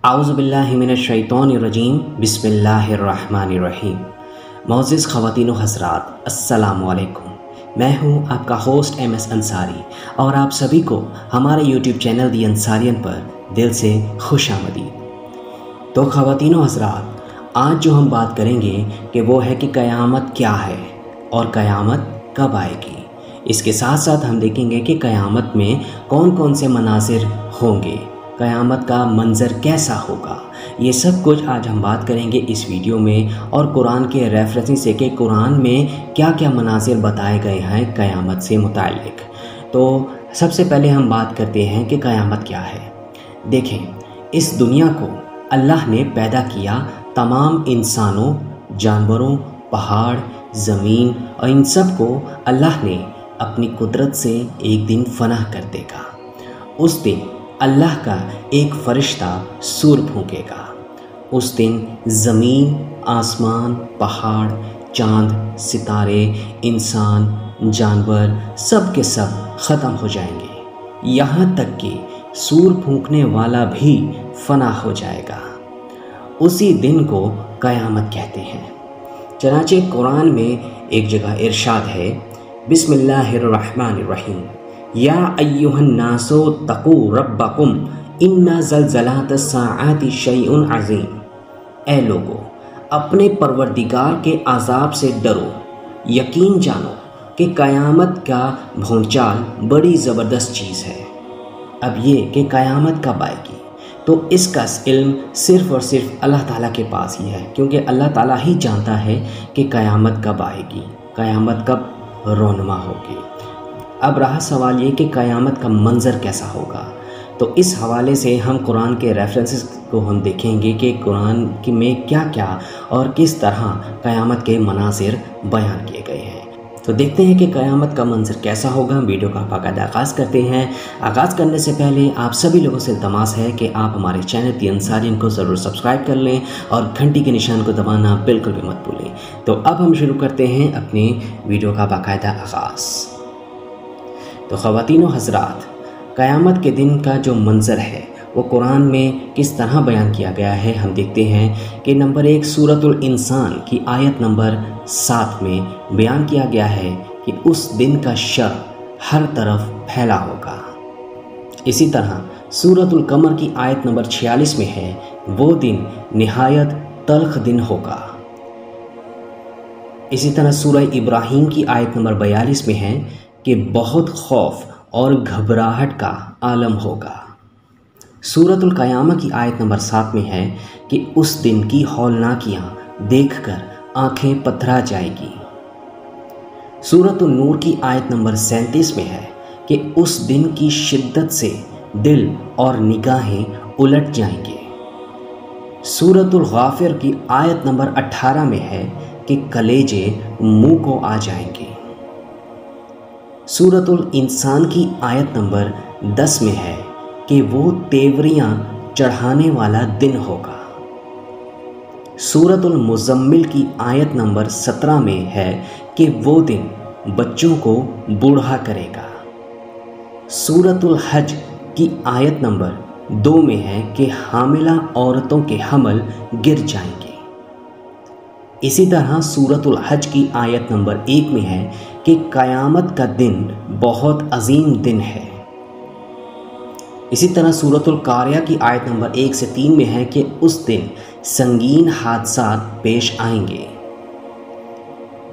आउज़ुबिल्लाहिमिनश्शैतानिर्रजीम बिस्मिल्लाहिर्रहमानिर्रहीम। मोअज़्ज़िज़ ख़वातीन व हज़रात, अस्सलामु अलैकुम। मैं हूँ आपका होस्ट MS अंसारी और आप सभी को हमारे YouTube चैनल दी अंसारियन पर दिल से खुशामदीद। तो ख़वातीन व हज़रात, आज जो हम बात करेंगे कि वो है कि क़यामत क्या है और क़यामत कब आएगी। इसके साथ साथ हम देखेंगे कि क़यामत में कौन कौन से मनाज़िर होंगे, क़यामत का मंज़र कैसा होगा। ये सब कुछ आज हम बात करेंगे इस वीडियो में, और कुरान के रेफरेंसिंग से कि कुरान में क्या क्या मनाज़िर बताए गए हैं क़यामत से मुताल्लिक़। तो सबसे पहले हम बात करते हैं कि क़यामत क्या है। देखें, इस दुनिया को अल्लाह ने पैदा किया तमाम इंसानों, जानवरों, पहाड़, ज़मीन और इन सब को अल्लाह ने अपनी कुदरत से एक दिन फना कर देगा। उस दिन अल्लाह का एक फ़रिश्ता सूर फूंकेगा। उस दिन ज़मीन, आसमान, पहाड़, चाँद, सितारे, इंसान, जानवर सब के सब ख़त्म हो जाएंगे। यहाँ तक कि सूर फूंकने वाला भी फना हो जाएगा। उसी दिन को क़यामत कहते हैं। चनाचे कुरान में एक जगह इरशाद है, बिस्मिल्लाहिर्रहमानिर्रहीम, या अय्युहन्नासो तक़ू रब्बकुम इन्ना ज़लज़लातस्साअति शैउन अज़ीम। ए लोगो, अपने परवरदिगार के अज़ाब से डरो, यकीन जानो कि क़यामत का भौंचाल बड़ी ज़बरदस्त चीज़ है। अब ये कि क़यामत कब आएगी, तो इसका इल्म सिर्फ़ और सिर्फ अल्लाह ताला के पास ही है, क्योंकि अल्लाह ताला ही जानता है कि क़यामत कब आएगी, क़यामत कब रोनमा होगी। अब रहा सवाल ये कि क़यामत का मंज़र कैसा होगा। तो इस हवाले से हम कुरान के रेफरेंसेस को हम देखेंगे कि कुरान में क्या क्या और किस तरह क़यामत के मनाज़िर बयान किए गए हैं। तो देखते हैं कि क़यामत का मंज़र कैसा होगा। वीडियो का बाकायदा आगाज़ करते हैं। आगाज़ करने से पहले आप सभी लोगों से इल्तमास है कि आप हमारे चैनल दी अंसारियन को ज़रूर सब्सक्राइब कर लें और घंटी के निशान को दबाना बिल्कुल भी मत भूलें। तो अब हम शुरू करते हैं अपनी वीडियो का बाकायदा आगाज़। तो ख़वातीन व हज़रात, क़यामत के दिन का जो मंज़र है वो कुरान में किस तरह बयान किया गया है हम देखते हैं कि नंबर 1 सूरतुल इंसान की आयत नंबर 7 में बयान किया गया है कि उस दिन का शर हर तरफ फैला होगा। इसी तरह सूरतुल कमर की आयत नंबर 46 में है, वो दिन निहायत तल्ख़ दिन होगा। इसी तरह सूरह इब्राहीम की आयत नंबर 42 में है कि बहुत खौफ और घबराहट का आलम होगा। सूरतुल क़यामा की आयत नंबर 7 में है कि उस दिन की हौलनाकियाँ देखकर आंखें पथरा जाएगी। सूरतुल नूर की आयत नंबर 37 में है कि उस दिन की शिद्दत से दिल और निगाहें उलट जाएंगे। सूरतुल गाफ़िर की आयत नंबर 18 में है कि कलेजे मुंह को आ जाएंगे। सूरतुल इंसान की आयत नंबर 10 में है कि वो तेवरियाँ चढ़ाने वाला दिन होगा। सूरतुल मुज़म्मिल की आयत नंबर 17 में है कि वो दिन बच्चों को बूढ़ा करेगा। सूरतुल हज की आयत नंबर 2 में है कि हामिला औरतों के हमल गिर जाएंगे। इसी तरह सूरतुल हज की आयत नंबर 1 में है कि क़यामत का दिन बहुत अजीम दिन है। इसी तरह सूरतुल कारिया की आयत नंबर 1 से 3 में है कि उस दिन संगीन हादसात पेश आएंगे।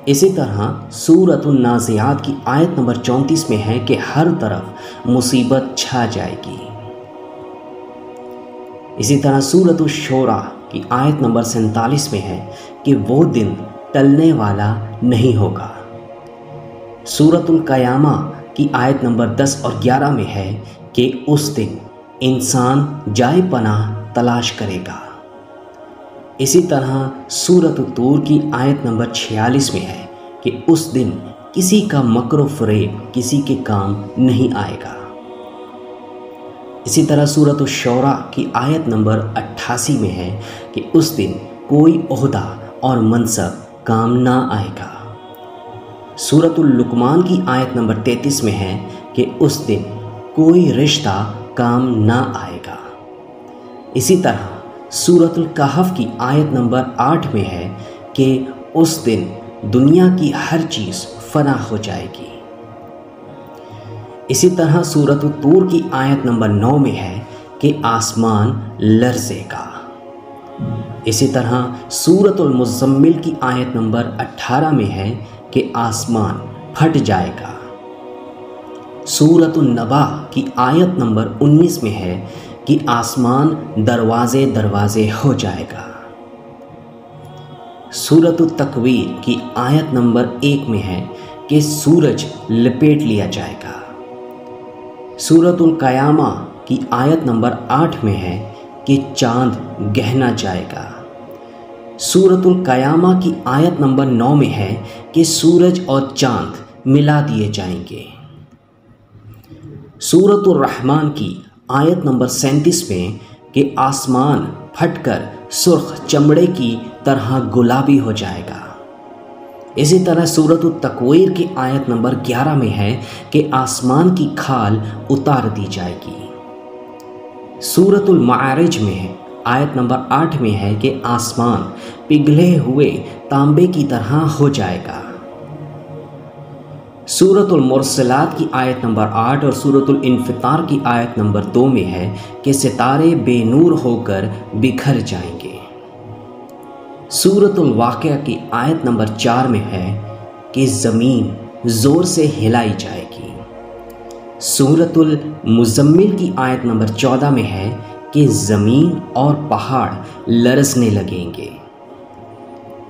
इसी तरह सूरतुल नाज़ियात की आयत नंबर 34 में है कि हर तरफ मुसीबत छा जाएगी। इसी तरह सूरतुल शूरा की आयत नंबर 47 में है कि वो दिन टलने वाला नहीं होगा। सूरतुल क़यामा की आयत नंबर 10 और 11 में है कि उस दिन इंसान जाए पनाह तलाश करेगा। इसी तरह सूरतुल तूर की आयत नंबर 46 में है कि उस दिन किसी का मकर फ़रेब किसी के काम नहीं आएगा। इसी तरह सूरतुल शूरा की आयत नंबर 88 में है कि उस दिन कोई ओहदा और मनसब काम ना आएगा। सूरतुल लुक़मान की आयत नंबर 33 में है कि उस दिन कोई रिश्ता काम ना आएगा। इसी तरह सूरतुल कहफ की आयत नंबर 8 में है कि उस दिन दुनिया की हर चीज़ फना हो जाएगी। इसी तरह सूरतुल तूर की आयत नंबर 9 में है कि आसमान लरज़ेगा। इसी तरह सूरतुल मुज़म्मिल की आयत नंबर 18 में है कि आसमान फट जाएगा। सूरतुन नबा की आयत नंबर 19 में है कि आसमान दरवाजे दरवाजे हो जाएगा। सूरतुत तकवीर की आयत नंबर 1 में है कि सूरज लपेट लिया जाएगा। सूरतुल क़यामा की आयत नंबर 8 में है कि चांद गहना जाएगा। सूरतुल क़यामा की आयत नंबर 9 में है कि सूरज और चांद मिला दिए जाएंगे। सूरतुर रहमान की आयत नंबर 37 में कि आसमान फटकर सुर्ख चमड़े की तरह गुलाबी हो जाएगा। इसी तरह सूरतुत तकवीर की आयत नंबर 11 में है कि आसमान की खाल उतार दी जाएगी। सूरतुल मारिज में आयत नंबर 8 में है कि आसमान पिघले हुए तांबे की तरह हो जाएगा। सूरतुल मुरसलात की आयत नंबर 8 और सूरतुल इन्फितार की आयत नंबर 2 में है कि सितारे बेनूर होकर बिखर जाएंगे। सूरतुल वाक़िया की आयत नंबर 4 में है कि ज़मीन ज़ोर से हिलाई जाएगी। सूरतुल मुज़म्मिल की आयत नंबर 14 में है कि ज़मीन और पहाड़ लरसने लगेंगे।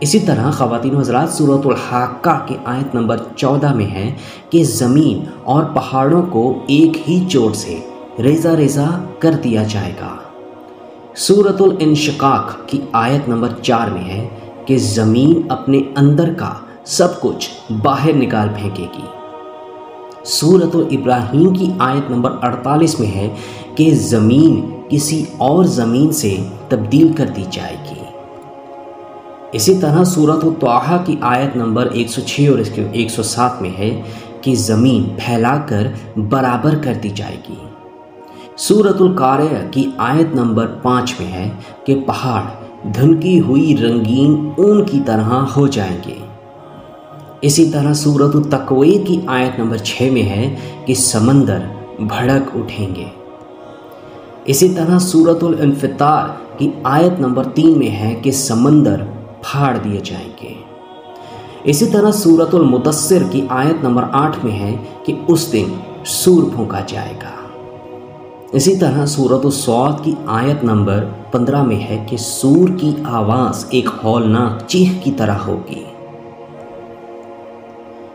इसी तरह ख़वातीन व हज़रात सूरतुल हाक्का की आयत नंबर 14 में है कि ज़मीन और पहाड़ों को एक ही चोट से रेज़ा रेज़ा कर दिया जाएगा। सूरतुल इंशिकाक की आयत नंबर 4 में है कि ज़मीन अपने अंदर का सब कुछ बाहर निकाल फेंकेगी। सूरतुल इब्राहीम की आयत नंबर 48 में है कि ज़मीन किसी और ज़मीन से तब्दील कर दी जाएगी। इसी तरह सूरतुल ताहा की आयत नंबर 106 और इसके 107 में है कि ज़मीन फैलाकर बराबर कर दी जाएगी। सूरतुल कारिया की आयत नंबर 5 में है कि पहाड़ धुनकी हुई रंगीन ऊन की तरह हो जाएंगे। इसी तरह सूरतुल तकवीर की आयत नंबर 6 में है कि समंदर भड़क उठेंगे। इसी तरह सूरतुल इन्फितार की आयत नंबर 3 में है कि समंदर फाड़ दिए जाएंगे। इसी तरह सूरतुल मुदस्सिर की आयत नंबर 8 में है कि उस दिन सूर फूंका जाएगा। इसी तरह सूरतुल सौद की आयत नंबर 15 में है कि सूर की आवाज़ एक हौलनाक चीख की तरह होगी।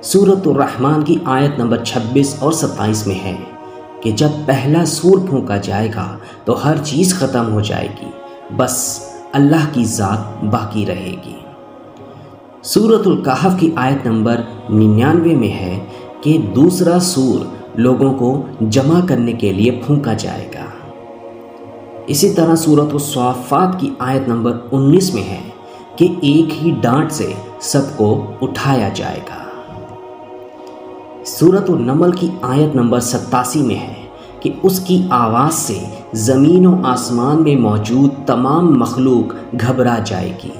सूरतुल रहमान की आयत नंबर 26 और 27 में है कि जब पहला सूर फूंका जाएगा तो हर चीज़ ख़त्म हो जाएगी, बस अल्लाह की ज़ात बाकी रहेगी। सूरतुल कहफ की आयत नंबर 99 में है कि दूसरा सूर लोगों को जमा करने के लिए फूंका जाएगा। इसी तरह सूरतुल स्वाफ़ात की आयत नंबर 19 में है कि एक ही डांट से सबको उठाया जाएगा। सूरतुल नमल की आयत नंबर 87 में है कि उसकी आवाज़ से ज़मीन व आसमान में मौजूद तमाम मखलूक घबरा जाएगी।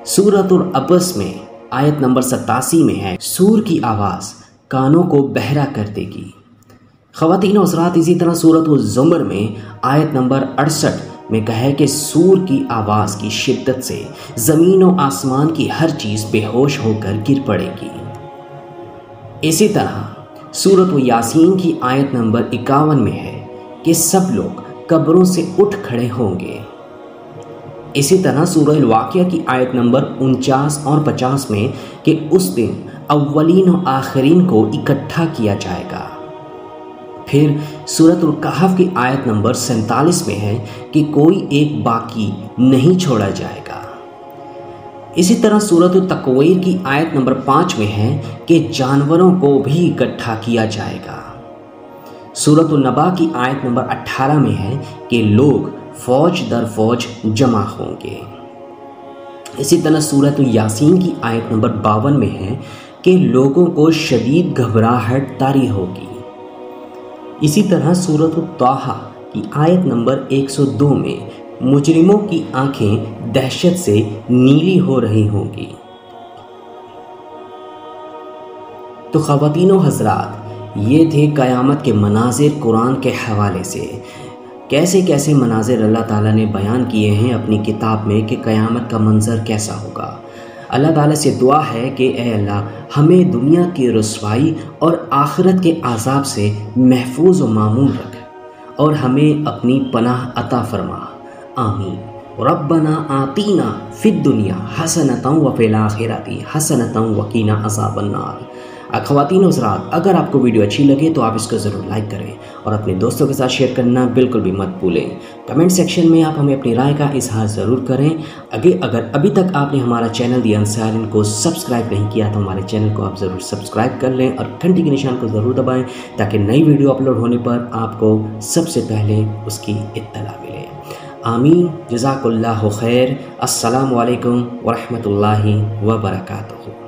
सूरतुल अबस में आयत नंबर 87 में है सूर की आवाज़ कानों को बहरा कर देगी। ख़वातीन व हज़रात इसी तरह सूरतुल ज़ुमर में आयत नंबर 68 में कहा है कि सूर की आवाज़ की शिद्दत से ज़मीन व आसमान की हर चीज़ बेहोश होकर गिर पड़ेगी। इसी तरह सूरतुल यासीन की आयत नंबर 51 में है कि सब लोग कब्रों से उठ खड़े होंगे। इसी तरह सूरह वाक़िया की आयत नंबर 49 और 50 में कि उस दिन अव्वलीन और आखिरीन को इकट्ठा किया जाएगा। फिर सूरतुल कहफ की आयत नंबर 47 में है कि कोई एक बाकी नहीं छोड़ा जाएगा। इसी तरह सूरतुल तकवीर की आयत नंबर 5 में है कि जानवरों को भी इकट्ठा किया जाएगा। सूरतुल नबा की आयत नंबर 18 में है कि लोग फौज दर फौज जमा होंगे। इसी तरह सूरतुल यासीन की आयत नंबर 52 में है कि लोगों को शदीद घबराहट तारी होगी। इसी तरह सूरतुल ताहा की आयत नंबर 102 में मुजरिमों की आंखें दहशत से नीली हो रही होंगी। तो ख़वातीनो हज़रात, ये थे क़यामत के मनाज़िर कुरान के हवाले से। कैसे कैसे मनाज़िर अल्लाह ताला ने बयान किए हैं अपनी किताब में कि क़यामत का मंज़र कैसा होगा। अल्लाह ताला से दुआ है कि ए अल्लाह, हमें दुनिया की रुसवाई और आखिरत के अज़ाब से महफूज व मामून रख और हमें अपनी पनाह अता फरमा। आमीन। रब्बना आतीना फ़िद दुनिया हसनतन व फ़िल आखिरति हसनतन व क़ीना अज़ाबन नार। ख़वातीन हज़रात, अगर आपको वीडियो अच्छी लगे तो आप इसको ज़रूर लाइक करें और अपने दोस्तों के साथ शेयर करना बिल्कुल भी मत भूलें। कमेंट सेक्शन में आप हमें अपनी राय का इजहार ज़रूर करें। अगर अभी तक आपने हमारा चैनल दी अंसारिन को सब्सक्राइब नहीं किया तो हमारे चैनल को आप ज़रूर सब्सक्राइब कर लें और घंटी के निशान को ज़रूर दबाएँ ताकि नई वीडियो अपलोड होने पर आपको सबसे पहले उसकी इत्तला मिले। आमीन। जज़ाकुल्लाहु खैर। अस्सलामु अलैकुम व रहमतुल्लाहि व बरकातुहू।